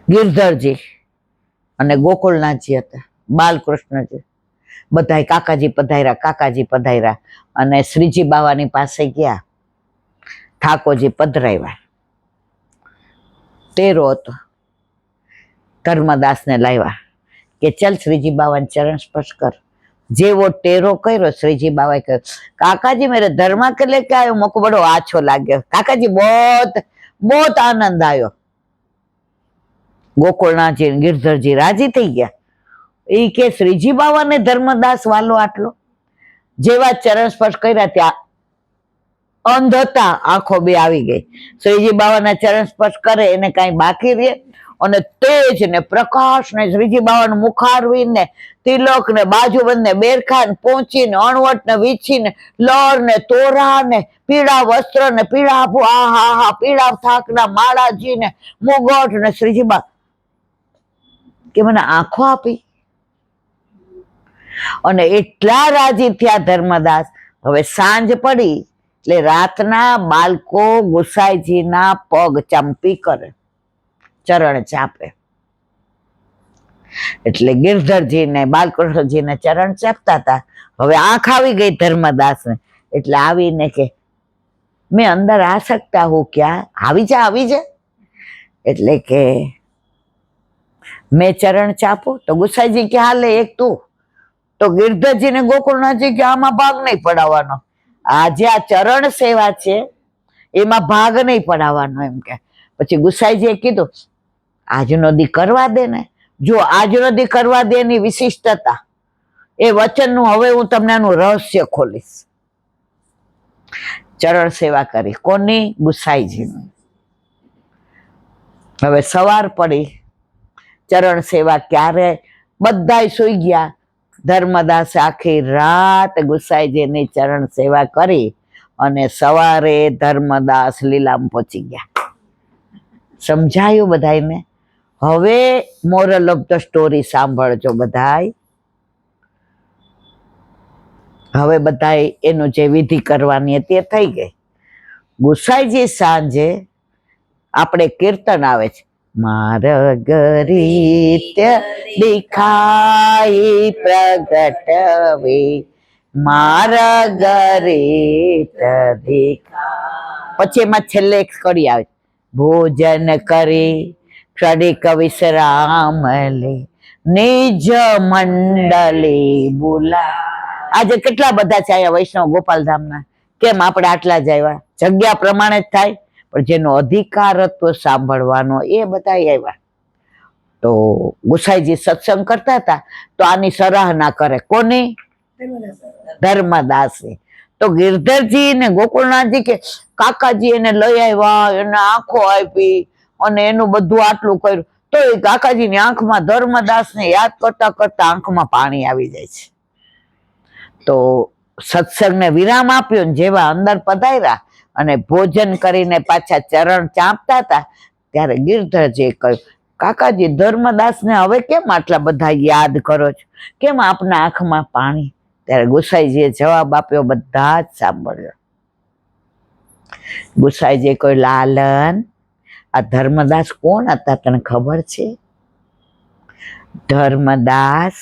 ગિરધરજી અને ગોકુળનાથજી હતા, બાલકૃષ્ણજી, બધાય કાકાજી પધાર્યા, કાકાજી પધાર્યા, અને શ્રીજી બાવાની પાસે ગયા. ઠાકોરજી પધરાવ્યા. તેરો હતો, ધર્મદાસને લાવ્યા કે ચલ શ્રીજી બાવાને ચરણ સ્પર્શ કર. જેવો ટેરો કર્યો, શ્રીજી બાવાએ કહ્યું, કાકાજી મેરે ધર્મ के लेके आयो, मुझको बड़ो आछो लाग्यो. काकाजी बहुत आनंद आयो. ગોકુળનાથજી ગિરધરજી રાજી થઈ ગયા. એ કે શ્રીજી બાવાને ધર્મદાસ વાલો આટલો. જેવા ચરણ સ્પર્શ કર્યા ત્યાં અંધતા આંખો બે આવી ગઈ. શ્રીજી બાવાના ચરણ સ્પર્શ કરે એને કઈ બાકી રહે? અને તેજ ને પ્રકાશ ને શ્રીજી બાવાનું મુખારવિંદ ને તિલક ને બાજુબંધ ને બેરખા ને પોંચી ને અણવટ ને વીછી ને લર ને તોરા ને પીળા વસ્ત્ર ને પીળા પીળા થાક ના માળાજી ને મુગટ ને શ્રીજી બા કે મને આંખો આપી. અને એટલા રાજી થયા ધર્મદાસ. હવે સાંજ પડી એટલે રાતના બાળકો ગુસાઈજીના પગ ચંપી કરે, ચરણ ચાપે. એટલે ગિરધરજી ને બાલકૃષ્ણજી ને ચરણ ચાપતા હતા. હવે આંખ આવી ગઈ ધર્મદાસ ને, એટલે આવીને કે મેં અંદર આ શકતા હું ક્યાં? આવી જા આવી જા. એટલે કે મેં ચરણ ચાપું તો ગુસાઈજી કે હાલે એક તું. તો ગિરધરજી ને ગોકુળનાથજી કે આમાં ભાગ નહીં પડાવવાનો, આજે આ ચરણ સેવા છે એમાં ભાગ નહીં પડાવવાનો એમ કે. પછી ગુસાઈજીએ કીધું આજનો દી કરવા દે ને. જો આજનો દી કરવા દે એની વિશિષ્ટતા, એ વચનનું હવે હું તમને આનું રહસ્ય ખોલીશ. ચરણ સેવા કરી કોની? ગુસાઈજીની. હવે સવાર પડી, ચરણ સેવા ક્યારે? બધાય સુઈ ગયા. ધર્મદાસે આખી રાત ગુસાઈજીની ચરણ સેવા કરી અને સવારે ધર્મદાસ લીલામ પહોંચી ગયા. સમજાયું બધાયને? હવે મોરલ ઓફ ધ સ્ટોરી સાંભળજો બધાય. હવે બધાય એનું જે વિધિ કરવાની હતી એ થઈ ગઈ. ગુસાઈજી સાંજે આપણે કીર્તન આવે છે, માર્ગ રીત દિખાઈ પ્રગટ વે, માર્ગ રીત દિખાઈ. પછી એમાં છેલ્લે એક કડી આવે, ભોજન કરી ક્ષણિક વિશ્રામ લે, નિજ મંડળી બોલા. આજે કેટલા બધા છે અહીંયા વૈષ્ણવ ગોપાલધામના. કેમ આપણે આટલા જ આવ્યા? જગ્યા પ્રમાણે જ થાય, પણ જેનો અધિકાર હતો સાંભળવાનો એ બધા આવ્યા. તો ગુસાઈજી સત્સંગ કરતા હતા તો આની સરાહના કરે. કોની? ધર્મદાસે. તો ગિરધરજી ને ગોકુળનાથજી કે કાકાજી એને લઈ આવ્યા, એને આંખો આપી અને એનું બધું આટલું કર્યું. તો એ કાકાજીની આંખમાં ધર્મદાસને યાદ કરતા કરતા આંખમાં પાણી આવી જાય છે. તો સત્સંગને વિરામ આપ્યો ને જેવા અંદર પધાર્યા અને ભોજન કરીને પાછા ચરણ ચાંપતા હતા ત્યારે ગિરધરજીએ કહ્યું, કાકાજી ધર્મદાસને હવે કેમ આટલા બધા યાદ કરો છો? કેમ આપના આંખમાં પાણી? ત્યારે ગુસાઈજીએ જવાબ આપ્યો, બધા જ સાંભળ્યો. ગુસાઈજીએ કહ્યું, લાલન, આ ધર્મદાસ કોણ હતા તને ખબર છે? ધર્મદાસ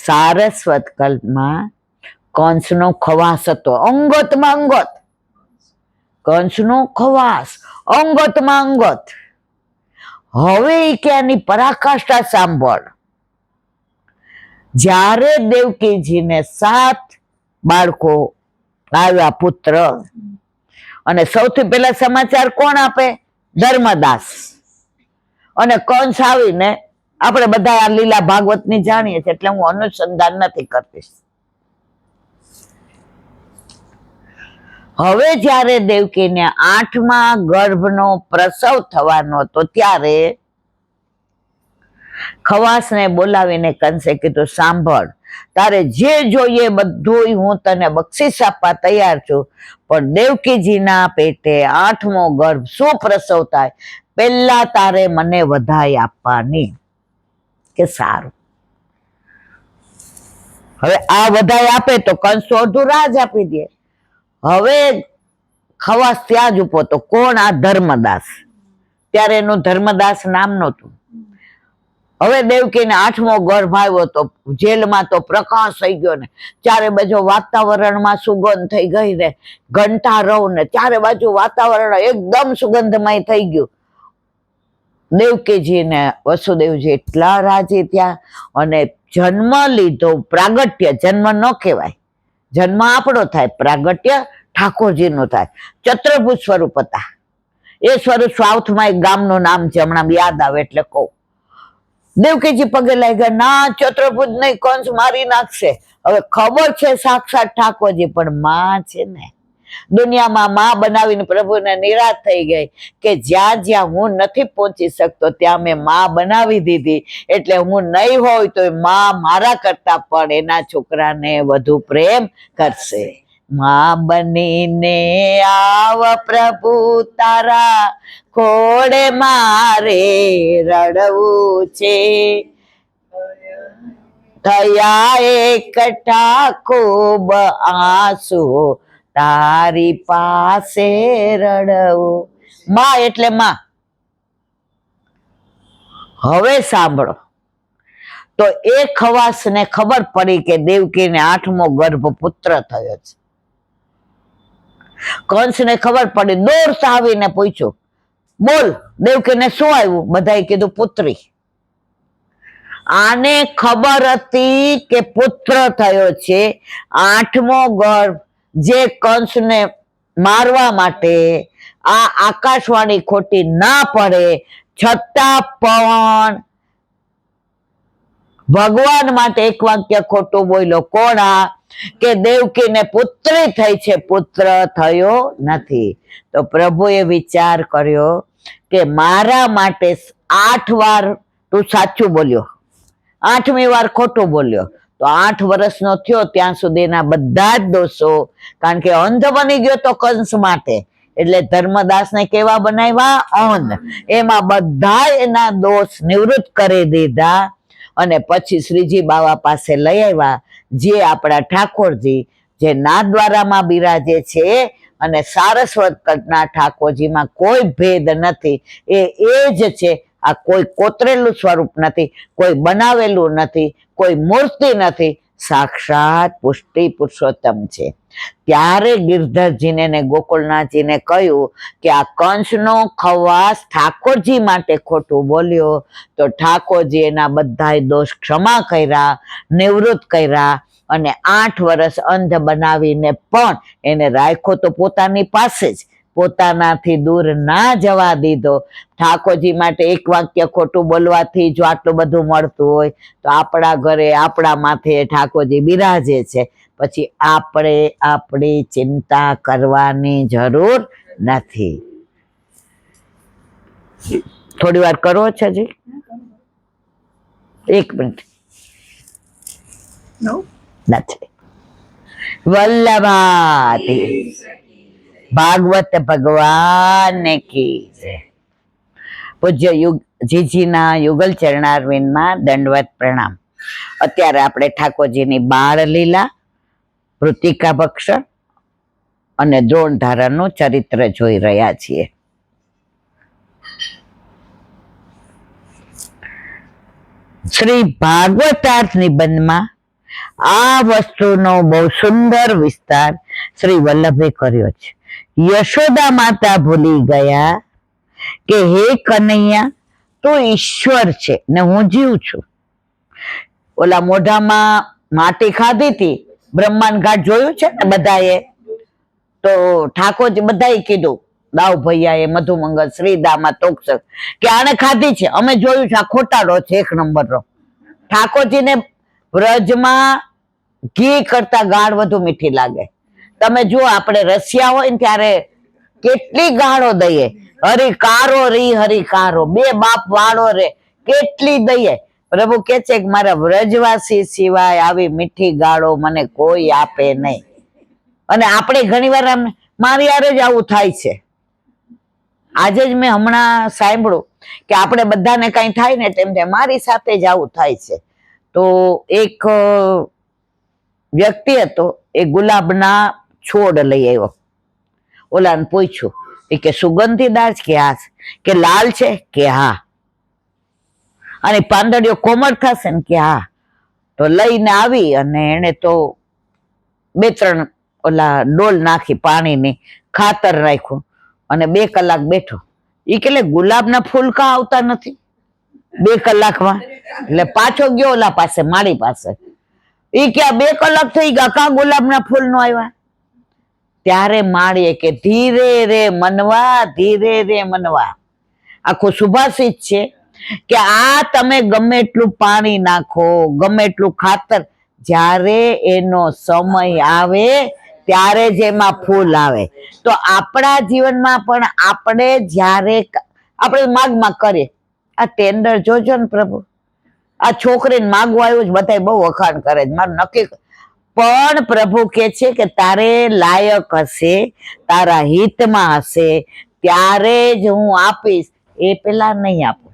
સારસ્વત કલ્પમાં કંસનો ખવાસ હતો. અંગતમાં અંગત. કંસનો ખવાસ, અંગતમાં અંગત. હવે કે આની પરાકાષ્ઠા સાંભળ. જ્યારે દેવકીજીને 7 બાળકો આવ્યા, પુત્ર, અને સૌથી પહેલા સમાચાર કોણ આપે? ધર્મદાસ. અને કંસ આવીને, આપણે બધા આ લીલા ભાગવતની જાણીએ છીએ એટલે હું અનુસંધાન નથી કરતી. હવે જ્યારે દેવકીને 8મા ગર્ભનો પ્રસવ થવાનો હતો ત્યારે ખવાસને બોલાવીને કંસે કીધું, સાંભળ, તારે જે જોઈએ બધું હું તને બક્ષિસ આપવા તૈયાર છું, પણ દેવકીજીના પેટે 8મો ગર્ભ શું પ્રસવ થાય પહેલા તારે મને વધાઈ આપવાની. કે સારું. હવે આ વધાઈ આપે તો કંસ તો અડધું રાજ આપી દે. હવે ખવાસ ત્યાં જ ઉભો તો કોણ? આ ધર્મદાસ. ત્યારે એનું ધર્મદાસ નામ નહોતું, હવે દેવકીને 8મો ગર્ભ આવ્યો તો જેલમાં તો પ્રકાશ થઈ ગયો ને, ચારે બાજુ વાતાવરણમાં સુગંધ થઈ ગઈ ને, ઘંટા રવ ને ચારે બાજુ વાતાવરણ એકદમ સુગંધમય થઈ ગયું. દેવકીજી ને વસુદેવજી એટલા રાજી થયા અને જન્મ લીધો. પ્રાગટ્ય જન્મ ન કહેવાય, જન્મ આપણો થાય, પ્રાગટ્ય ઠાકોરજીનું થાય. ચતુર્ભુજ સ્વરૂપ હતા. એ સ્વરૂપ સાઉથમાં એક ગામનું નામ છે, હમણાં યાદ આવે એટલે કહું. દેવકીજી પગે લાગ્યા, ના ચતુર્ભુજ નહીં, કંસ મારી નાખશે. હવે ખબર છે સાક્ષાત ઠાકોરજી, પણ માં છે ને, દુનિયામાં માં બનાવીને પ્રભુને નિરાશ થઈ ગઈ કે જ્યાં જ્યાં હું નથી પહોંચી શકતો ત્યાં મેં માં બનાવી દીધી, એટલે હું નહીં હોય તો માં મારા કરતા પણ એના છોકરાને વધુ પ્રેમ કરશે. માં બનીને આવ પ્રભુ તારા ખોડે મારે રડવું છે, થયા એકઠા ખૂબ આંસુ તારી પાસે રડવું. માં એટલે માં. હવે સાંભળો, તો એ ખવાસને ખબર પડી કે દેવકીને 8મો ગર્ભ પુત્ર થયો છે. કંસને ખબર પડી, દોડતા આવીને પૂછ્યું, બોલ દેવકીને શું આવ્યું? બધાએ કીધું પુત્રી. આને ખબર હતી કે પુત્ર થયો છે. 8મો ગર્ભ જે કંસને મારવા માટે આ આકાશવાણી ખોટી ના પડે છતાં પણ ભગવાન માટે એક વાક્ય ખોટું બોલ્યો. કોણા? કે દેવકીને પુત્રી થઈ છે, પુત્ર થયો નથી. તો પ્રભુએ વિચાર કર્યો કે મારા માટે 8 વાર તું સાચું બોલ્યો, 8મી વાર ખોટું બોલ્યો, તો 8 વર્ષનો થયો ત્યાં સુધીના બધા જ દોષો, કારણ કે અંધ બની ગયો તો કંસ માટે, એટલે ધર્મદાસને કેવા બનાવ્યા? અંધ. એમાં બધા એના દોષ નિવૃત્ત કરી દીધા અને પછી શ્રીજી બાવા પાસે લઈ આવ્યા, જે આપણા ઠાકોરજી, જે નાથદ્વારામાં બિરાજે છે અને સારસ્વત કટના ઠાકોરજીમાં કોઈ ભેદ નથી. એ જ છે. આ કોઈ કોતરેલું સ્વરૂપ નથી, કોઈ બનાવેલું નથી, કોઈ મૂર્તિ નથી, સાક્ષાત પુષ્ટિ પુરુષોત્તમ છે. ત્યારે ગિરધરજીને ને ગોકુળનાથજીને કહ્યું કે આ કંસનો ખવાસ ઠાકોરજી માટે ખોટું બોલ્યો, તો ઠાકોરજી એના બધા દોષ ક્ષમા કર્યા, નિવૃત્ત કર્યા અને 8 વર્ષ અંધ બનાવીને પણ એને રાખ્યો તો પોતાની પાસે જ, પોતાનાથી દૂર ના જવા દીધો. ઠાકોરજી માટે એક વાક્ય ખોટું બોલવાથી જો આટલું બધું મળતું હોય તો આપણા ઘરે આપણા માથે ઠાકોરજી બિરાજે છે, પછી આપણે આપણી ચિંતા કરવાની જરૂર નથી. થોડી વાર કરવો છે જી? 1 મિનિટ નથી. વલ્લભાતી ભાગવત ભગવાન કી જય. પૂજ્ય જીજીના યુગલ ચરણારવિંદમાં દંડવત પ્રણામ. અત્યારે આપણે ઠાકોરજીની બાળ લીલા, મૃતિકા ભક્ષણ અને દ્રોણ ધારણનું ચરિત્ર જોઈ રહ્યા છીએ. શ્રી ભાગવતાર્થ નિબંધમાં આ વસ્તુનો બહુ સુંદર વિસ્તાર શ્રી વલ્લભે કર્યો છે. યશોદા માતા ભૂલી ગયા કે હે કનૈયા, તું ઈશ્વર છે ને હું જીવ છું. ઓલા મોઢામાં માટી ખાધી હતી, બ્રહ્માંડ ઘાટ જોયું છે ને બધાએ, તો ઠાકોરજી બધાએ કીધું, દાવ ભૈયાએ, મધુમંગલ, શ્રીદામા, તોક્ષક, કે આને ખાધી છે, અમે જોયું છે, આ ખોટાડો છે 1 નંબરનો. ઠાકોરજીને વ્રજમાં ઘી કરતા ગાળ વધુ મીઠી લાગે. તમે જુઓ, આપણે રસિયા હોય ને ત્યારે કેટલી ગાળો દઈએ, હરિકારો રી હરિકારો, 2 બાપ વાળો રે, કેટલી દઈએ. પ્રભુ કે છે કે મારા વ્રજવાસી સિવાય આવી મીઠી ગાળો મને કોઈ આપે નહીં. અને આપણે ઘણી વાર મારી યારે જ આવું થાય છે. આજે જ મેં હમણાં સાંભળ્યું કે આપણે બધાને કઈ થાય ને તેમ મારી સાથે જ આવું થાય છે. તો એક વ્યક્તિ હતો, એ ગુલાબના છોડ લઈ આવ્યો. ઓલાને પૂછ્યું કે સુગંધીદાર કે હા, કે લાલ છે કે હા. અને પાંદડીઓ કોમળ થશે ને કે હા, તો લઈને આવી અને એને તો 2-3 ઓલા ડોલ નાખી પાણીની, ખાતર રાખ્યું અને 2 કલાક બેઠો. એ કે ગુલાબના ફૂલ કા આવતા નથી 2 કલાકમાં? એટલે પાછો ગયો ઓલા પાસે, માળી પાસે. એ કે 2 કલાક થઈ ગયા, કા ગુલાબના ફૂલ નો આવ્યા? ત્યારે માળીએ કે ધીરે રે મનવા, ધીરે રે મનવા. આખું સુભાષિત છે કે આ તમે ગમે એટલું પાણી નાખો, ગમે એટલું ખાતર, જ્યારે એનો સમય આવે ત્યારે જ એમાં ફૂલ આવે. તો આપણા જીવનમાં પણ આપણે જ્યારે આપણે માગમાં કરીએ, આ ટેન્ડર જોજો ને પ્રભુ, આ છોકરીને માગવા આવ્યું જ બધા બહુ વખાણ કરે છે, મારું નક્કી. પણ પ્રભુ કે છે કે તારે લાયક હશે, તારા હિતમાં હશે ત્યારે જ હું આપીશ, એ પેલા નહીં આપું.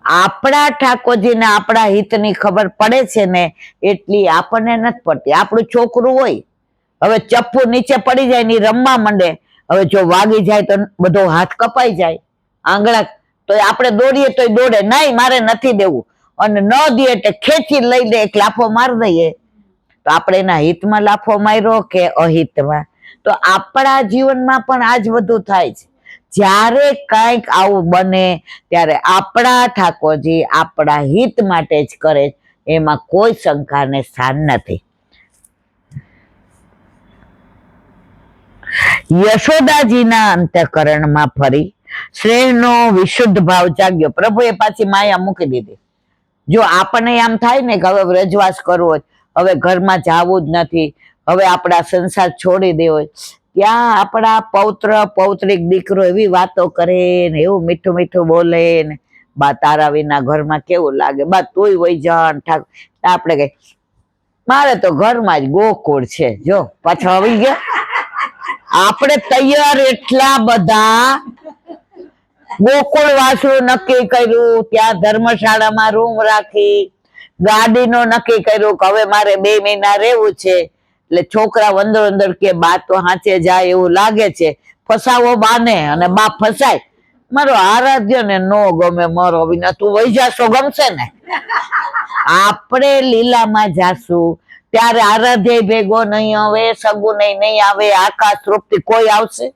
આપણા ઠાકોરજીને આપણા હિતની ખબર પડે છે ને એટલી આપણને નથી પડતી. આપણું છોકરું હોય, હવે ચપ્પુ નીચે પડી જાય ને રમવા માંડે, હવે જો વાગી જાય તો બધો હાથ કપાઈ જાય, આંગળા, તો આપણે દોડીએ તો દોડે, નહીં મારે નથી દેવું, અને ન દે એટલે ખેંચી લઈ લે, એક લાફો મારી દઈએ. તો આપણે એના હિતમાં લાફો માર્યો કે અહિતમાં? તો આપણા જીવનમાં પણ આ જ બધું થાય છે. જ્યારે કંઈક આવું બને ત્યારે આપણા ઠાકોરજી આપણા હિત માટે જ કરે, એમાં કોઈ શંકાને સ્થાન નથી. યશોદાજીના અંતઃકરણમાં ફરી સ્નેહનો વિશુદ્ધ ભાવ જાગ્યો. પ્રભુએ પાછી માયા મૂકી દીધી. જો આપણને આમ થાય ને કે હવે વ્રજવાસ કરવો હોય, હવે ઘરમાં જવું જ નથી, હવે આપણા સંસાર છોડી દેવો, ત્યાં આપણા પૌત્ર પૌત્રિક દીકરો એવી વાતો કરે ને એવું મીઠું મીઠું બોલે ને, બા તારા વિના ઘરમાં કેવું લાગે, બા તોય વહી જાણ ઠાક. આપણે કઈ મારે તો ઘરમાં જ ગોકુળ છે, જો પાછો આવી ગયા. આપણે તૈયાર એટલા બધા, ગોકુળ વાસું નક્કી કર્યું, ત્યાં ધર્મશાળામાં રૂમ રાખી, ગાડીનો નક્કી કર્યું કે હવે મારે 2 મહિના રહેવું છે. એટલે છોકરા અંદર કે બા તો હાંચે જાય એવું લાગે છે, ફસાવો બાને, અને બા ફસાય. મારો આરાધ્ય ને નો ગમે, મારો વિના તું વહી જાશો ગમશે ને? આપણે લીલામાં જાશું ત્યારે આરાધ્ય ભેગો નહીં આવે, સગું નહીં આવે, આકાશ તૃપ્તિ કોઈ આવશે?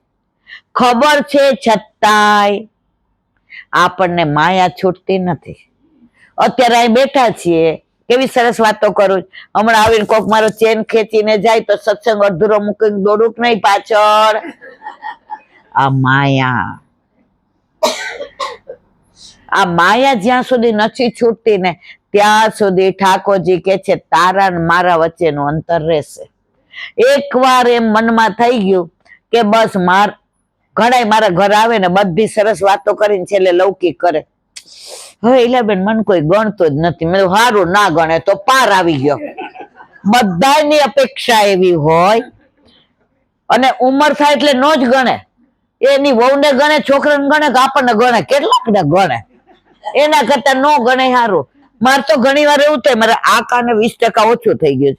ખબર છે છતાંય આપણને માયા છૂટતી નથી. અત્યારે અહીં બેઠા છીએ, કેવી સરસ વાતો કરું, હમણાં આવીને કોક મારો ચેન ખેંચીને જાય તો સત્સંગ અધૂરો મૂકીને દોડું કે નહીં પાછળ? આ માયા, આ માયા જ્યાં સુધી નથી છૂટતી ને ત્યાં સુધી ઠાકોરજી કે છે તારા ને મારા વચ્ચેનું અંતર રહેશે. એકવાર એમ મનમાં થઈ ગયું કે બસ ઘણા મારા ઘર આવે ને બધી સરસ વાતો કરીને છેલ્લે લૌકિક કરે, હવે ઇલાબેન મને કોઈ ગણતો જ નથી. મેં સારું ના ગણે તો પાર આવી ગયો. બધાની અપેક્ષા એવી હોય, અને ઉંમર થાય એટલે નો જ ગણે. એની વહુને ગણે, છોકરાને ગણે કે આપણને ગણે, કેટલાક ને ગણે, એના કરતા નો ગણે સારું. મારે તો ઘણી વાર એવું થાય, મારે આ કાને 20% ઓછું થઈ ગયું,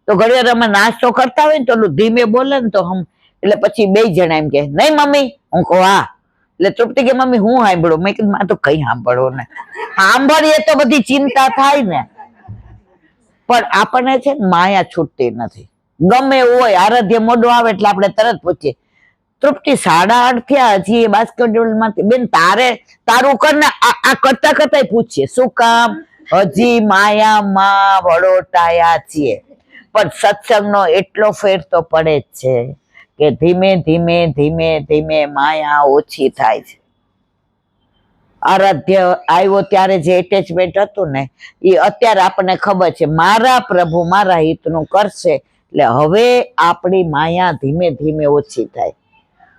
તો ઘણી વાર અમે નાસ્તો કરતા હોય ને તો ધીમે બોલે ને તો એટલે પછી 2 જણા એમ કે નહીં મમ્મી, હું કહું હા, એટલે તૃપ્તિ કે મમ્મી હું સાંભળું? મેં કીધું તો કઈ સાંભળવું ને, સાંભળીએ તો બધી ચિંતા થાય ને. પણ આપણને છે ને માયા છૂટતી નથી. ગમે એવું હોય, આરાધ્ય મોઢું આવે એટલે આપણે તરત પૂછીએ તૃપ્તિ 8:30 થયા, હજી બાસ્કેટબોલ માંથી બેન તારું કર ને, આ કરતા કરતા પૂછીએ શું કામ? હજી માયામાં વળોટાયા છીએ. પણ સત્સંગનો એટલો ફેર તો પડે જ છે કે ધીમે ધીમે ધીમે ધીમે માયા ઓછી થાય છે. આરાધ્ય આવ્યો ત્યારે જે એટેચમેન્ટ હતું ને એ અત્યારે આપણને ખબર છે મારા પ્રભુ મારા હિતનું કરશે, એટલે હવે આપણી માયા ધીમે ધીમે ઓછી થાય.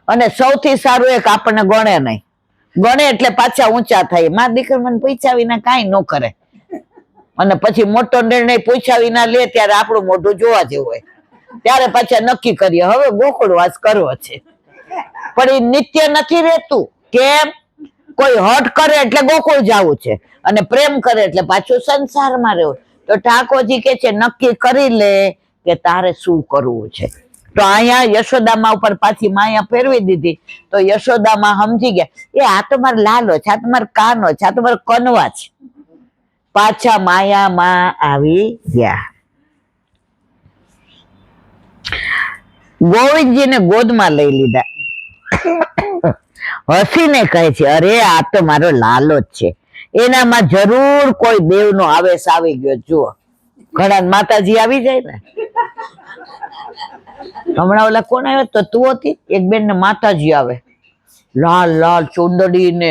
અને સૌથી સારું એક આપણને ગણે નહીં, ગણે એટલે પાછા ઊંચા થાય. મારા દીકરા મને પૂછ્યા વિના કાંઈ ન કરે, અને પછી મોટો નિર્ણય પૂછ્યા વિના લે ત્યારે આપણું મોઢું જોવા જેવું હોય, ત્યારે પાછા નક્કી કરીએ હવે ગોકુળવાસ કરવો છે. પણ એ નિત્ય નથી રહેતું. કેમ? કોઈ હટ કરે એટલે ગોકુળ જવું છે, અને પ્રેમ કરે એટલે પાછું સંસારમાં રહેવું. તો ઠાકોરજી કે છે નક્કી કરી લે કે તારે શું કરવું છે. તો અહીંયા યશોદામાં ઉપર પાછી માયા ફેરવી દીધી. તો યશોદામાં સમજી ગયા એ આ તો મારો લાલો છે, આ તો મારો કાનો છે, આ તો મારો કનવા છે. પાછા માયામાં આવી ગયા. ગોવિંદજીને ગોદમાં લઈ લીધા. હસીને કહે છે અરે આ તો મારો લાલો જ છે. એનામાં જરૂર કોઈ દેવનો આવેશ આવી ગયો. જુઓ ઘણા માતાજી આવી જાય ને. હમણાં ઓલા કોણ આવ્યો તો તું હતી એક બેન ને માતાજી આવે, લાલ લાલ ચુંદડી ને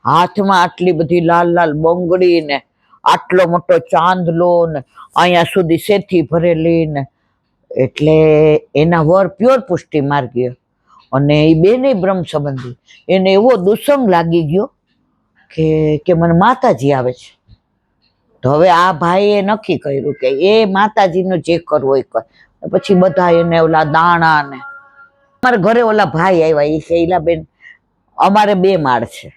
હાથમાં આટલી બધી લાલ લાલ બંગડી ને આટલો મોટો ચાંદલો ને અહીંયા સુધી શેથી ભરેલી ને. એટલે એના વર પ્યોર પુષ્ટિ માર્ગીય અને એ બેને બ્રહ્મ સંબંધી. એને એવો દુસંગ લાગી ગયો કે મને માતાજી આવે છે. તો હવે આ ભાઈએ નક્કી કર્યું કે એ માતાજીનું જે કરવું એ કર. પછી બધા એને ઓલા દાણા ને અમારા ઘરે ઓલા ભાઈ આવ્યા એ શૈલા બેન અમારે 2 માળ છે.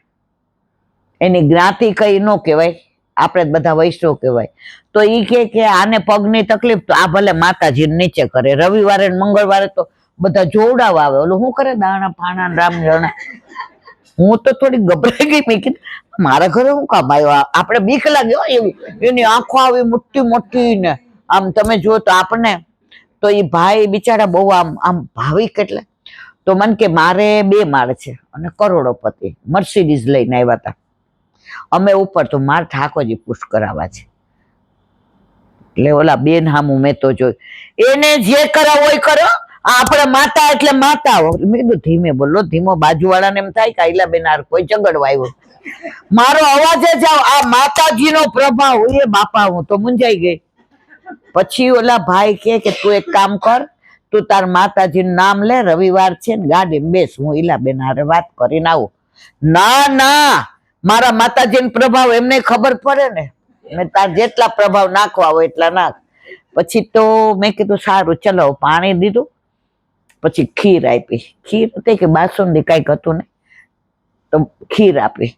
એની જ્ઞાતિ કઈ ન કહેવાય, આપણે બધા વૈષ્ણવ કહેવાય. તો ઈ કે આને પગની તકલીફ તો આ ભલે માતાજી નીચે કરે. રવિવારે મંગળવારે તો બધા જોવડાવા આવે. ઓલું શું કરે દાણા ફાણા રામ જણા. હું તો થોડી ગભરાઈ ગઈ. મેં કીધું મારા ઘરે શું કામ આવ્યો, આપણે બીક લાગે એવી. એની આંખો આવી મોટી મોટી ને આમ તમે જો તો આપણને તો એ ભાઈ બિચારા બહુ આમ ભાવિક. એટલે તો મને કે મારે 2 માળ છે અને કરોડોપતિ મર્સિડીઝ લઈને આવ્યા હતા અમે ઉપર. તો મારે ઠાકોરજી પુષ્ટ કરાવવા છે. એટલે ઓલા બેન હામું મેં તો જોયું. એને જે કરાવો એ કરો, આપણે માતા એટલે માતા. મેં કીધું ધીમે બોલો, ધીમો. બાજુવાળાને એમ થાય કે આઈલા બેન આ કોઈ ઝઘડવા આવ્યો. મારો અવાજ જ આ માતાજીનો પ્રભાવ. એ બાપા હું તો મૂંઝાઈ ગઈ. પછી ઓલા ભાઈ કે તું એક કામ કર, તું તાર માતાજીનું નામ લે, રવિવાર છે ને ગાડીમાં બેસ, હું ઈલાબેન હારે વાત કરીને આવું. ના ના, મારા માતાજીનો પ્રભાવ એમને ખબર પડે ને. મેં તાર જેટલા પ્રભાવ નાખવા હોય એટલા નાખ. પછી તો મેં કીધું સારું ચલો પાણી દીધું. પછી ખીર આપી. ખીર હતી કે બાસુંદી કઈક હતું ને, તો ખીર આપી.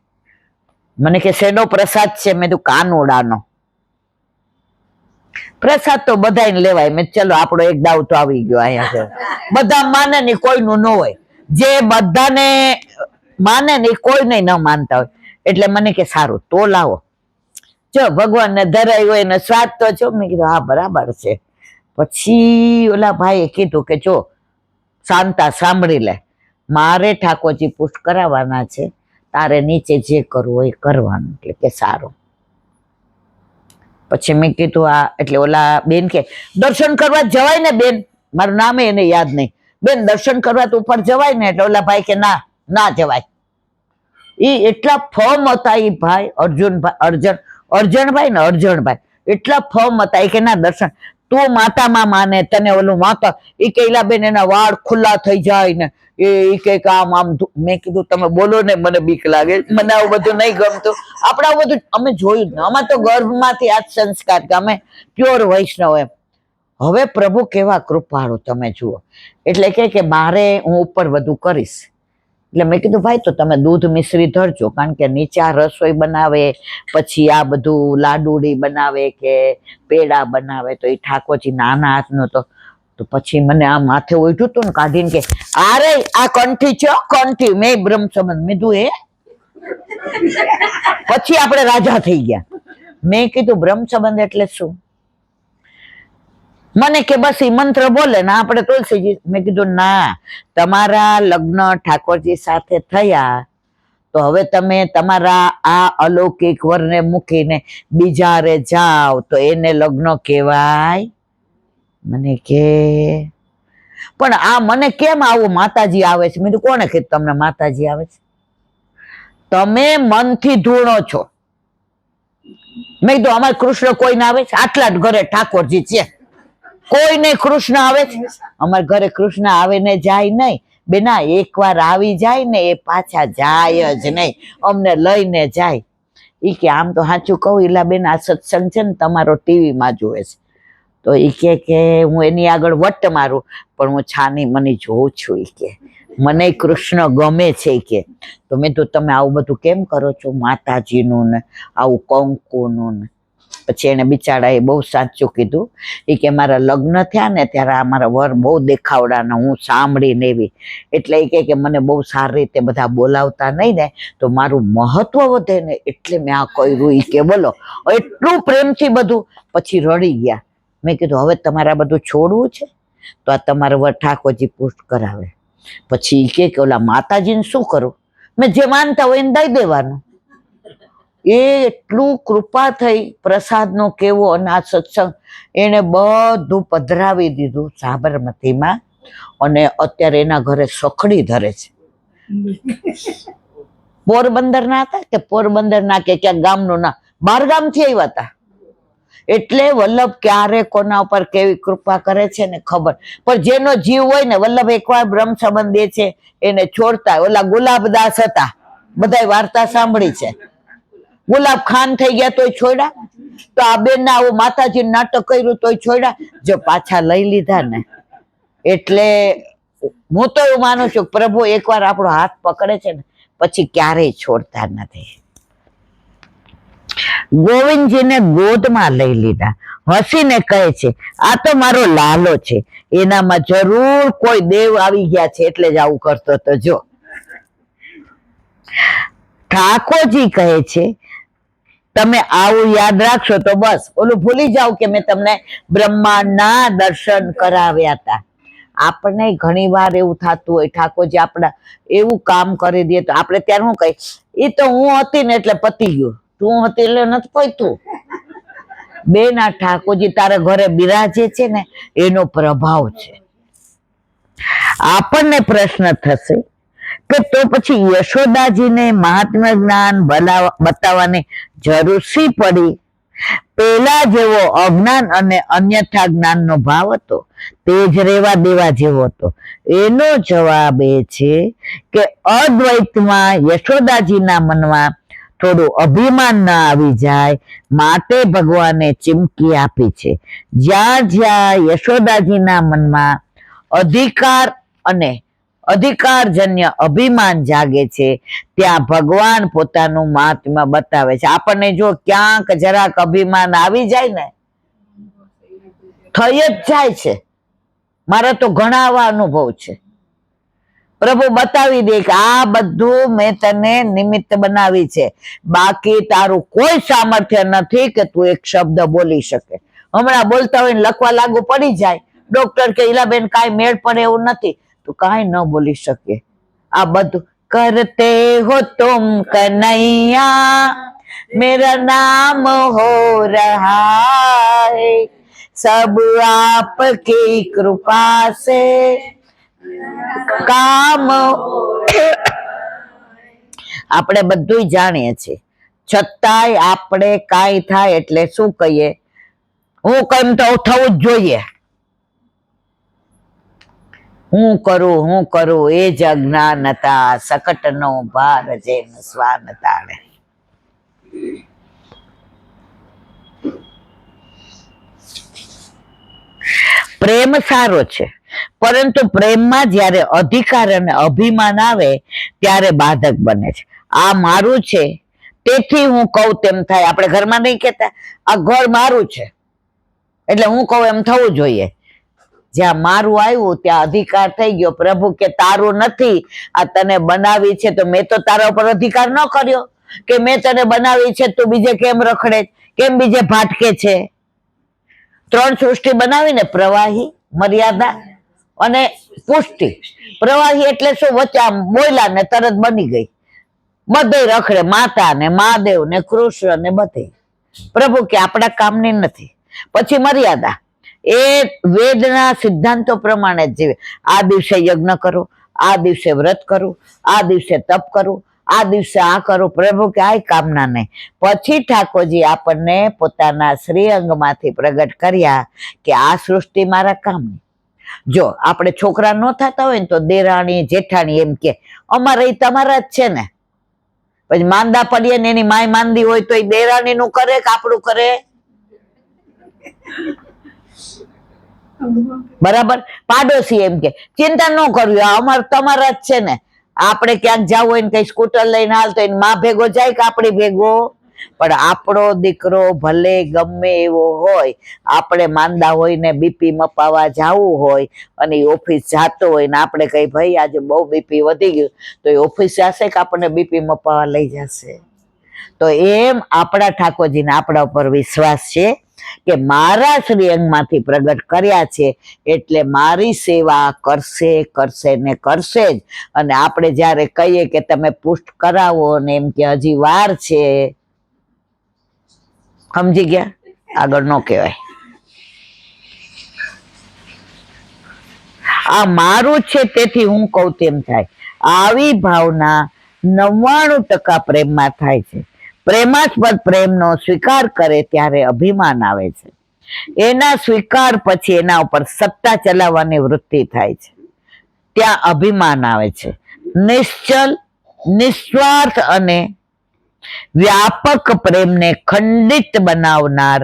મને કે શેનો પ્રસાદ છે? મેં કીધું કાનુડાનો પ્રસાદ. તો બધાને લેવાય. મેં ચલો આપણો એક દાવ તો આવી ગયો. અહીંયા બધા માને ને કોઈનું ન હોય. જે બધાને માને ને કોઈ નહીં ન માનતા હોય. એટલે મને કે સારું તો લાવો, જો ભગવાનને ધરાય હોય ને સ્વાદ તો છો. મેં કીધું હા બરાબર છે. પછી ઓલા ભાઈએ કીધું કે જો શાંતા સાંભળી લે, મારે ઠાકોરજી પુષ્ટ કરાવવાના છે, તારે નીચે જે કરવું હોય કરવાનું. એટલે કે સારું. પછી મેં કીધું આ એટલે ઓલા બેન કે દર્શન કરવા જવાય ને બેન? મારું નામ એને યાદ નહીં. બેન દર્શન કરવા તો ઉપર જવાય ને? એટલે ઓલા ભાઈ કે ના ના જવાય. એ એટલા ફોર્મ હતા એ ભાઈ અર્જણભાઈ ને અર્જણભાઈ એટલા ફોર્મ હતા. એ કે ના દર્શન તું માતામાં માને, તને ઓલું માતા. એ કે બેન એના વાળ ખુલ્લા થઈ જાય ને એ કે આમ આમ. મેં કીધું તમે બોલો ને મને બીક લાગે, મને આવું બધું નહીં ગમતું. આપણે આવું બધું અમે જોયું જ ને. અમે તો ગર્ભમાંથી આ જ સંસ્કાર કે અમે પ્યોર વૈષ્ણવ એમ. હવે પ્રભુ કેવા કૃપાળુ તમે જુઓ. એટલે કે મારે હું ઉપર બધું કરીશ. એટલે મેં કીધું ભાઈ તો તમે દૂધ મિશ્રી ધરજો, કારણ કે નીચે રસોઈ બનાવે, પછી આ બધું લાડુડી બનાવે કે પેડા બનાવે, તો એ ઠાકોરજી નાના હાથનો તો પછી મને આ માથે ઉઠ્યું હતું ને કાઢીને કે અરે આ કંઠી છે કંઠી. મેં બ્રહ્મ સંબંધ મીધું એ પછી આપણે રાજા થઈ ગયા. મેં કીધું બ્રહ્મ સંબંધ એટલે શું? મને કે બસ એ મંત્ર બોલે ને આપણે તુલસીજી. મેં કીધું ના, તમારા લગ્ન ઠાકોરજી સાથે થયા તો હવે તમે તમારા આ અલૌકિક વરને મૂકીને બીજા રે જાઓ તો એને લગ્ન કહેવાય? મને કે પણ આ મને કેમ આવું માતાજી આવે છે? મેં કીધું કોને કીધું તમને માતાજી આવે છે? તમે મનથી ધૂણો છો. મેં કીધું અમારે કૃષ્ણ કોઈને આવે છે? આટલા જ ઘરે ઠાકોરજી છે, કોઈને કૃષ્ણ આવે છે? અમારા ઘરે કૃષ્ણ આવે ને જાય નહીં બેના. એકવાર આવી જાય ને એ પાછા જાય જ નહીં, અમને લઈને જાય. એ કે આમ તો સાચું કહું ઈલા બેન, આ સત્સંગ છે ને તમારો ટીવીમાં જોવે છે. તો એ કે હું એની આગળ વટ મારું પણ હું છાની મને જોઉં છું. એ કે મને કૃષ્ણ ગમે છે. કે તો મેં તો તમે આવું બધું કેમ કરો છો માતાજીનું ને આવું કંકુનું ને? પછી એને બિચારાએ બહુ સાચું કીધું. એ કે મારા લગ્ન થયા ને ત્યારે આ મારા વર બહુ દેખાવડાના, હું સાંભળીને એવી, એટલે એ કે મને બહુ સારી રીતે બધા બોલાવતા નહીં ને તો મારું મહત્વ વધે ને એટલે મેં આ કર્યું. એ કે બોલો એટલું પ્રેમથી બધું. પછી રડી ગયા. મેં કીધું હવે તમારે આ બધું છોડવું છે તો આ તમારા વર ઠાકોરજી પુષ્ટ કરાવે. પછી એ કે ઓલા માતાજીને શું કરું? મેં જે માનતા હોય એને દઈ દેવાનું. એ એટલું કૃપા થઈ પ્રસાદનો કેવો, અને આ સત્સંગ એને બધું પધરાવી દીધું સાબરમતીમાં, અને અત્યારે એના ઘરે સખડી ધરે છે. પોરબંદર ના હતા કે પોરબંદર ના કે ક્યાંક ગામનું ના, 12 ગામથી આવ્યા હતા. એટલે વલ્લભ ક્યારે કોના ઉપર કેવી કૃપા કરે છે ને ખબર. પણ જેનો જીવ હોય ને, વલ્લભ એકવાર બ્રહ્મ સંબંધી છે એને છોડતા. ઓલા ગુલાબદાસ હતા, બધાય વાર્તા સાંભળી છે. ગુલાબ ખાન થઈ ગયા તોય છોડ્યા. તો આ બેન ના આવું માતાજી નાટક કર્યું તોય છોડ્યા. જો પાછા લઈ લીધા ને, એટલે હું તો એવું માનું છું પ્રભુ એકવાર આપણો હાથ પકડે છે ને પછી ક્યારેય છોડતા નથી. ગોવિંદજીને ગોદમાં લઈ લીધા, હસીને કહે છે આ તો મારો લાલો છે, એનામાં જરૂર કોઈ દેવ આવી ગયા છે એટલે જ આવું કરતો હતો. જો ઠાકોરજી કહે છે તમે આવું યાદ રાખશો તો બસ ઓલું ભૂલી જાવ કે મેં તમને બ્રહ્માંડના દર્શન કરાવ્યા હતા. આપણને ઘણી વાર એવું થતું હોય ઠાકોરજી આપણા એવું કામ કરી દે તો આપણે ત્યારે શું કહીએ, એ તો હું હતી ને એટલે પતી ગયું, તું હતી એટલે નથી પત્યું. બેન આ ઠાકોરજી તારા ઘરે બિરાજે છે ને એનો પ્રભાવ છે. આપણને પ્રશ્ન થશે કે તો પછી યશોદાજીને મહાત્મા જ્ઞાન બતાવવાની જરૂર શી પડી? પેલા જેવો અજ્ઞાન અને અન્યથા જ્ઞાનનો ભાવ હતો તે જ રેવા દેવા જેવો હતો. એનો જવાબ એ છે કે અદ્વૈતમાં યશોદાજીના મનમાં થોડું અભિમાન ના આવી જાય માટે ભગવાને ચીમકી આપી છે. જ્યાં જ્યાં યશોદાજીના મનમાં અધિકાર અને અધિકારજન્ય અભિમાન જાગે છે ત્યાં ભગવાન પોતાનું મહાત્મ્ય બતાવે છે. આપણને જો ક્યાંક જરાક અભિમાન આવી જાય ને, થઈ જ જાય છે. મારા તો ઘણા આવા અનુભવ છે. પ્રભુ બતાવી દે કે આ બધું મેં તને નિમિત્ત બનાવી છે, બાકી તારું કોઈ સામર્થ્ય નથી કે તું એક શબ્દ બોલી શકે. હમણાં બોલતા હોય ને લખવા લાગુ પડી જાય, ડોક્ટર કે ઈલાબેન કાંઈ મેળ પડે એવું નથી, તું કાંઈ ન બોલી શકે. આ બધું કરતે હો તુમ કનૈયા મેરા નામ હો રહા હૈ સબ આપકી કૃપા સે કામ. આપણે બધું જાણીએ છીએ, છતાંય આપણે કાંઈ થાય એટલે શું કહીએ, હું કેમ તો થવું જ જોઈએ, હું કરું એ જ અજ્ઞાનતા સકટનો ભાર જેમ સ્વાન તાળે. પ્રેમ સારો છે, પરંતુ પ્રેમમાં જ્યારે અધિકાર અને અભિમાન આવે ત્યારે બાધક બને છે. આ મારું છે તેથી હું કહું તેમ થાય. આપણે ઘરમાં નહીં કહેતા આ ઘર મારું છે એટલે હું કહું એમ થવું જોઈએ. જ્યાં મારું આવ્યું ત્યાં અધિકાર થઈ ગયો. પ્રભુ કે તારું નથી, આ તને બનાવી છે તો મેં તો તારા ઉપર અધિકાર ન કર્યો કે મેં તને બનાવી છે તું બીજે કેમ રખડે, કેમ બીજે ભાટકે છે. 3 સૃષ્ટિ બનાવીને, પ્રવાહી, મર્યાદા અને પુષ્ટિ. પ્રવાહી એટલે શું, વચ્ચે આમ બોયલા ને તરત બની ગઈ, બધે રખડે, માતા ને મહાદેવ ને કૃષ્ણ ને બધે. પ્રભુ કે આપણા કામની નથી. પછી મર્યાદા, એ વેદના સિદ્ધાંતો પ્રમાણે જ જીવે. આ દિવસે યજ્ઞ કરો, આ દિવસે વ્રત કરું, આ દિવસે તપ કરું, આ દિવસે આ કરું. પ્રભુ કે આ કામના નહીં. પછી ઠાકોરજી આપણને પોતાના શ્રીઅંગમાંથી પ્રગટ કર્યા કે આ સૃષ્ટિ મારા કામની. જો આપણે છોકરા ન થતા હોય ને તો દેરાણી જેઠાણી એમ કે અમારે એ તમારા જ છે ને. પછી માંદા પડીએ ને એની માય માંદી હોય તો એ દેરાણી નું કરે કે આપણું કરે? બરાબર. પાડોશી એમ કે ચિંતા ન કરવી, અમારે તમારા જ છે ને. આપણે ક્યાંક જવું હોય ને કઈ સ્કૂટર લઈને હાલ તો એની માં ભેગો જાય કે આપણી ભેગો? પણ આપણો દીકરો ભલે ગમે એવો હોય, આપણે માંદા હોય ને બીપી મપાવા જવું હોય અને એ ઓફિસ જતો હોય ને આપણે કઈ ભાઈ આજે બહુ બીપી વધી ગયું, તો એ ઓફિસ જશે કે આપણને બીપી મપાવા લઈ જશે? તો એમ આપણા ઠાકોરજીને આપણા ઉપર વિશ્વાસ છે કે મારા શ્રીઅંગમાંથી પ્રગટ કર્યા છે એટલે મારી સેવા કરશે કરશે ને કરશે જ. અને આપણે જ્યારે કહીએ કે તમે પુષ્ટ કરાવો ને એમ કે હજી વાર છે, સમજી ગયા? આગળ ન કહેવાય. આ મારું છે તેથી હું કહું તેમ થાય. આવી ભાવના 99% પ્રેમમાં થાય છે. પ્રેમાસ્પદ પ્રેમનો સ્વીકાર કરે ત્યારે અભિમાન આવે છે. એના સ્વીકાર પછી એના ઉપર સત્તા ચલાવવાની વૃત્તિ થાય છે, ત્યાં અભિમાન આવે છે. નિશ્ચલ, નિસ્વાર્થ અને વ્યાપક પ્રેમને ખંડિત બનાવનાર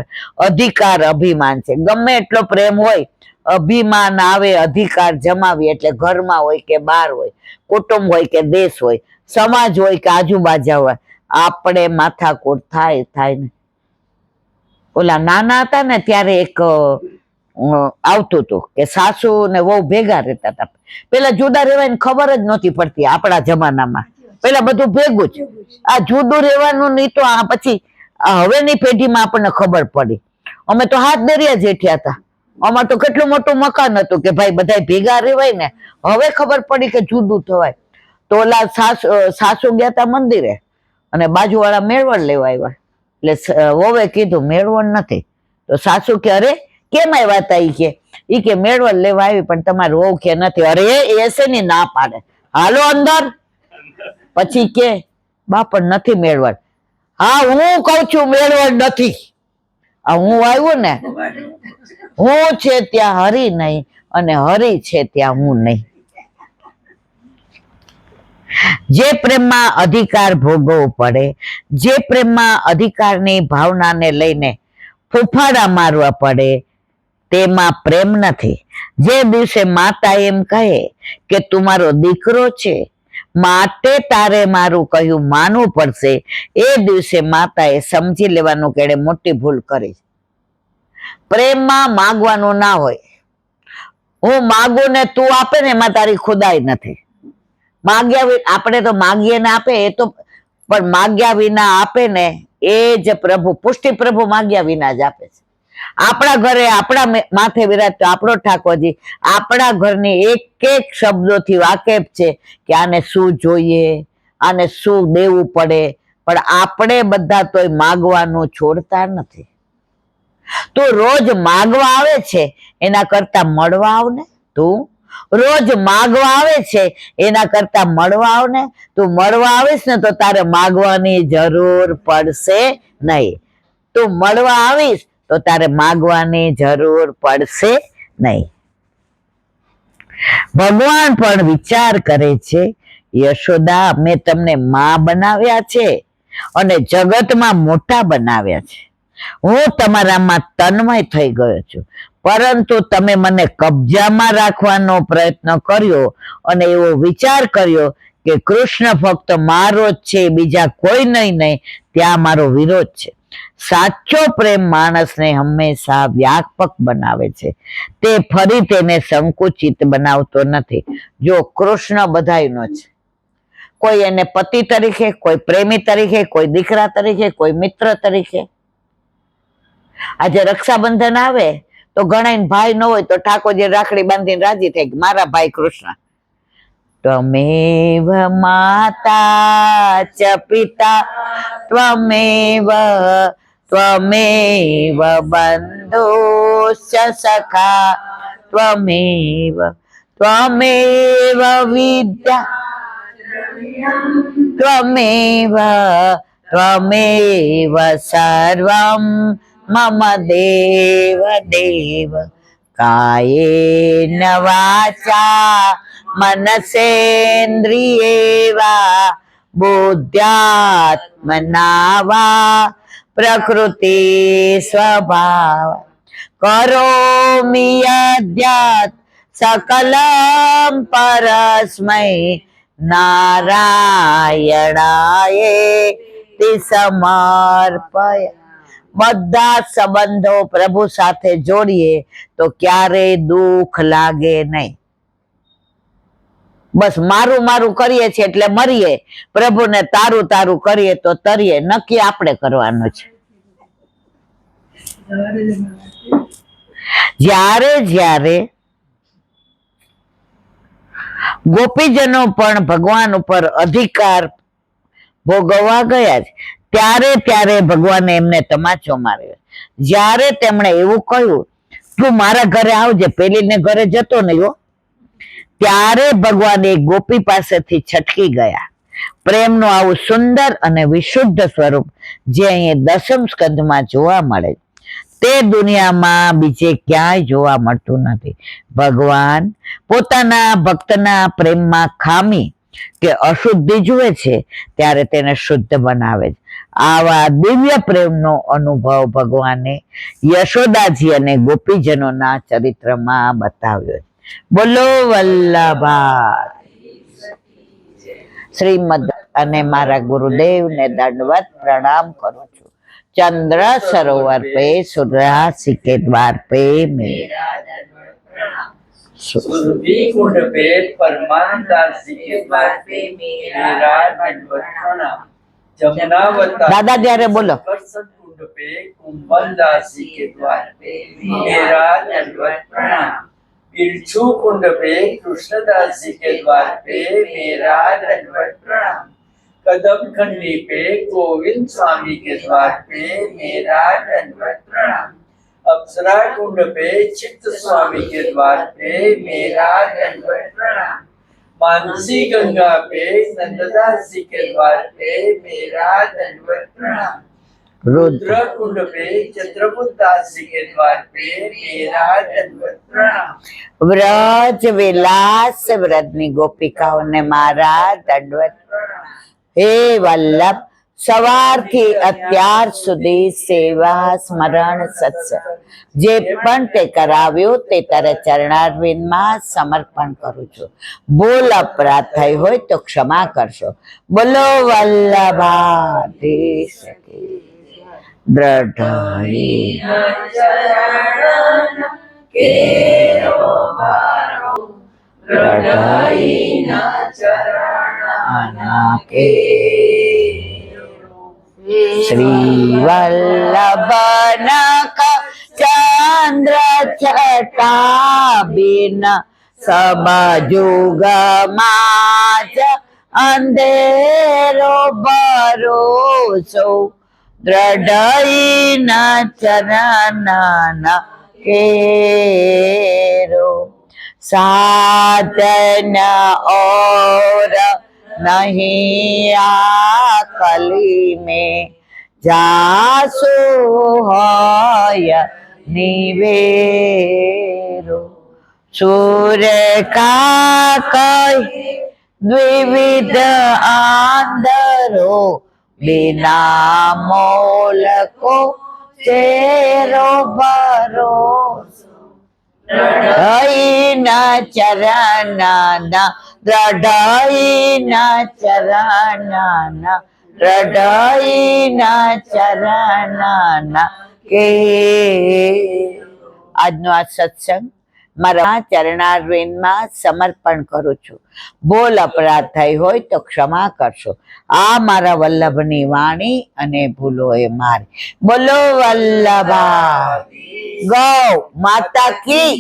અધિકાર અભિમાન છે. ગમે એટલો પ્રેમ હોય, અભિમાન આવે, અધિકાર જમાવી, એટલે ઘરમાં હોય કે બહાર હોય, કુટુંબ હોય કે દેશ હોય, સમાજ હોય કે આજુબાજુ હોય, આપણે માથાકૂટ થાય થાય ને. ઓલા નાના હતા ને ત્યારે એક આવતું હતું કે સાસુ ને વહુ ભેગા રહેતા હતા. પેલા જુદા રહેવાની ખબર જ નહોતી પડતી આપણા જમાનામાં. પેલા બધું ભેગું જ. આ જુદું રહેવાનું નહીં તો આ પછી હવેની પેઢીમાં આપણને ખબર પડી. અમે તો હાથ દરિયા જેઠ્યા હતા. અમારે તો કેટલું મોટું મકાન હતું કે ભાઈ બધા ભેગા રહેવાય ને. હવે ખબર પડી કે જુદું થવાય. તો ઓલા સાસુ ગયા તા મંદિરે અને બાજુવાળા મેળવણ લેવા આવ્યા. એટલે વહુએ કીધું મેળવણ નથી. તો સાસુ કે અરે કેમ આવ્યા તા? ઈ કે મેળવણ લેવા આવી પણ તમારું વહુ કે નથી. અરે એ છે ને ના પાડે, હાલો અંદર. પછી કે બા પણ નથી મેળવણ. હા હું કઉ છું મેળવણ નથી. આ હું આવ્યું ને, હું છે ત્યાં હરી નહીં અને હરી છે ત્યાં હું નહીં. જે પ્રેમમાં અધિકાર ભોગવવો પડે, જે પ્રેમમાં અધિકારની ભાવનાને લઈને ફૂફાડા મારવા પડે, તેમાં પ્રેમ નથી. જે દિવસે માતા એમ કહે કે તું મારો દીકરો છે માટે તારે મારું કહ્યું માનવું પડશે, એ દિવસે માતાએ સમજી લેવાનું કે એણે મોટી ભૂલ કરી. પ્રેમમાં માગવાનું ના હોય. હું માગું ને તું આપે ને એમાં તારી ખુદાઈ નથી. માગ્યા આપણે તો માગીએ ને આપે એ તો, પણ માગ્યા વિના આપે ને એ જ પ્રભુ, પુષ્ટિ પ્રભુ માગ્યા વિના જ આપે છે. આપણા ઘરે આપણા માથે વિરાજતો આપણો ઠાકોરજી આપણા ઘરની એક એક શબ્દોથી વાકેફ છે કે આને શું જોઈએ, આને શું દેવું પડે. પણ આપણે બધા તોય માગવાનું છોડતા નથી. તું રોજ માગવા આવે છે એના કરતા મળવા આવ ને. તું રોજ માગવા આવે છે એના કરતા મળવા આવ ને. તું મળવા આવીશ ને તો તારે માગવાની જરૂર પડશે નહીં. તું મળવા આવીશ તો તારે માગવાની જરૂર પડશે નહીં. ભગવાન પણ વિચાર કરે છે, યશોદા મેં તમને માં બનાવ્યા છે અને જગતમાં મોટા બનાવ્યા છે. હું તમારામાં તન્મય થઈ ગયો છું, પરંતુ તમે મને કબજામાં રાખવાનો પ્રયત્ન કર્યો અને એવો વિચાર કર્યો કે કૃષ્ણ ફક્ત મારો જ છે, બીજા કોઈ નહીં. ત્યાં મારો વિરોધ છે. સાચો પ્રેમ માણસને હંમેશા વ્યાપક બનાવે છે, તે ફરી તેને સંકુચિત બનાવતો નથી. જો કૃષ્ણ બધાયનો છે. કોઈ એને પતિ તરીકે, કોઈ પ્રેમી તરીકે, કોઈ દીકરા તરીકે, કોઈ મિત્ર તરીકે. આજે રક્ષાબંધન આવે તો ઘણા ભાઈ ન હોય તો ઠાકોરજી રાખડી બાંધીને રાજી થાય મારા ભાઈ કૃષ્ણ. ત્વમેવ માતા ચ પિતા ત્વમેવ ત્વમેવ બંધુશ્ચ સખા ત્વમેવ ત્વમેવ વિદ્યા ત્વમેવ ત્વમેવ સર્વં મમ દેવ દેવ. કાયેન વાચા મનસેન્દ્રિયેવા બુદ્ધ્યાત્મના વા પ્રકૃતિ સ્વભાવ કરોમિ યદ્યત સકલં પરસ્મૈ નારાયણાય પ્રીતિ સમર્પય. બધા સંબંધો પ્રભુ સાથે જોડીએ તો ક્યારેય દુઃખ લાગે નહીં. બસ મારું મારું કરીએ છીએ એટલે મરીએ, પ્રભુને તારું તારું કરીએ તો તરીએ. નક્કી આપણે કરવાનું છે. જ્યારે જ્યારે ગોપીજનો પણ ભગવાન ઉપર અધિકાર ભોગવવા ગયા છે, ત્યારે ત્યારે ભગવાને એમને તમાચો માર્યો. જ્યારે તેમણે એવું કહ્યું તું મારા ઘરે આવજે, પેલીને ઘરે જતો નહીં હો, ત્યારે ભગવાન એક ગોપી પાસેથી છટકી ગયા. પ્રેમનું આવું સુંદર અને વિશુદ્ધ સ્વરૂપ જે અહીં દસમ સ્કંધમાં જોવા મળે તે દુનિયામાં બીજે ક્યાંય જોવા મળતું નથી. ભગવાન પોતાના ભક્તના પ્રેમમાં ખામી કે અશુદ્ધિ જુએ છે ત્યારે તેને શુદ્ધ બનાવે છે. આવા દિવ્ય પ્રેમનો અનુભવ ભગવાને યશોદાજી અને ગોપીજનોના ચરિત્રમાં બતાવ્યો. બોલો વલ્લભા શ્રીમદ. અને મારા ગુરુદેવને દંડવત પ્રણામ કરું છું. चंद्र सरोवर पे सुरासी के द्वार पे मेरा सुरभि कुंड पे परमानंदासी के द्वार पे मेरा दंडवत प्रणाम। जमुनावतार दादा जयरे बोलो। कुंड पे कुंभलदासी के द्वार पे मेरा दंडवत प्रणाम। बिरछू कुंड पे कृष्णदासी के द्वार पे मेरा दंडवत प्रणाम। कदम खंडी पे गोविंद स्वामी के द्वार पे मेरा दंडवत प्रणाम। अप्सरा कुंड पे चित्त स्वामी के द्वार पे मेरा दंडवत प्रणाम। मानसी गंगा पे नंददास जी के द्वार पे मेरा दंडवत प्रणाम। रुद्र कुंड पे चित्रकूट दास जी के द्वार पे मेरा दंडवत प्रणाम। व्रज विलास व्रतनी गोपिकाओं ने मारा दंडवत प्रणाम। हे वल्लभ, સવારથી અત્યાર સુધી સેવા સ્મરણ સત્સંગ જે પણ તે કરાવ્યું તે તારા ચરણારવિંદમાં સમર્પણ કરું છું. ભૂલ અપરાધ થઈ હોય તો ક્ષમા કરશો. બોલો વલ્લભાધીશ કી દ્રઢાઈ કે श्री वल्लभनक चंद्र छटा बिन सब जुग माज अंधेरो भरोसो दृढ़ई न चरण केरो साधन और नहीं आकली में जासु होय निवेरो सूर्य का कई द्विविध आंधरो बिना मोल को तेरो भरोसो दृढ़ई न चरण दृढ़ई न चरण दृढ़ई न चरण के. આજનો આ સત્સંગ મારા ચરણારવિંદમાં સમર્પણ કરું છું. બોલ અપરાધ થઈ હોય તો ક્ષમા કરશો. આ મારા વલ્લભની વાણી અને ભૂલો એ મારી. બોલો વલ્લભા. ગૌ માતા કી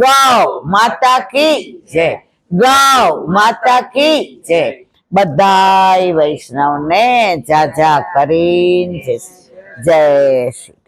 ગૌ માતા કી જય. ગૌ માતા કી જય. બધાય વૈષ્ણવને જાજા કરીને જય શ્રી